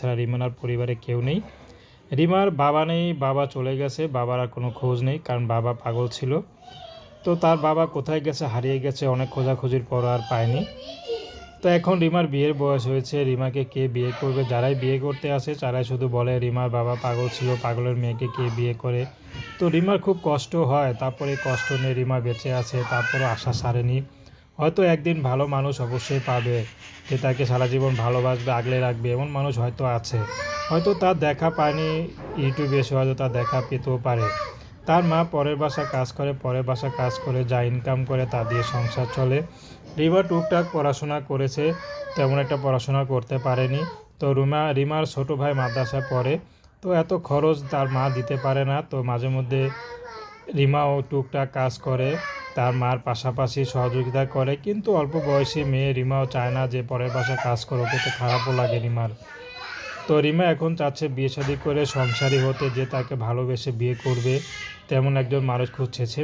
তাছাড়া রিমার পরিবারে কেউ নেই। রিমার বাবা নেই, বাবা চলে গেছে, বাবার আর কোনো খোঁজ নেই, কারণ বাবা পাগল ছিল। তো তার বাবা কোথায় গেছে, হারিয়ে গেছে, অনেক খোঁজাখুঁজির পর আর পায়নি। তো এখন রিমার বিয়ের বয়স হয়েছে, রিমাকে কে বিয়ে করবে? যারাই বিয়ে করতে আসে তারাই শুধু বলে রিমার বাবা পাগল ছিল, পাগলের মেয়েকে কে বিয়ে করে। তো রিমার খুব কষ্ট হয়, তারপরে কষ্ট নিয়ে রিমা বেঁচে আছে, তারপরও আশা ছাড়েনি। হয়তো একদিন ভালো মানুষ অবশ্যই পাবে, যে তাকে সারা জীবন ভালোবাসবে, আগলে রাখবে, এমন মানুষ হয়তো আছে। হয়তো তার দেখা পায়নি, ইউটিউবে এসে হয়তো তার দেখা পেতেও পারে। তার মা পরের বাসায় কাজ করে, পরের বাসায় কাজ করে যা ইনকাম করে তা দিয়ে সংসার চলে। রিমা টুকটাক পড়াশোনা করেছে, তেমন একটা পড়াশোনা করতে পারেনি। তো রিমার ছোট ভাই মাদ্রাসায় পড়ে, তো এত খরচ তার মা দিতে পারে না। তো মাঝে মধ্যে রিমাও টুকটাক কাজ করে, তার মার পাশাপাশি সহযোগিতা করে, কিন্তু অল্প বয়সী মেয়ে, রিমাও চায় না যে পরের বাসায় কাজ করে, ওকে তো খারাপও লাগে রিমার। তো রিমা এখন চাচ্ছে বিয়ে শাদী করে সংসারী হতে, যে তাকে ভালোবেসে বিয়ে করবে তেমন একজন মানুষ খুঁজছে। সে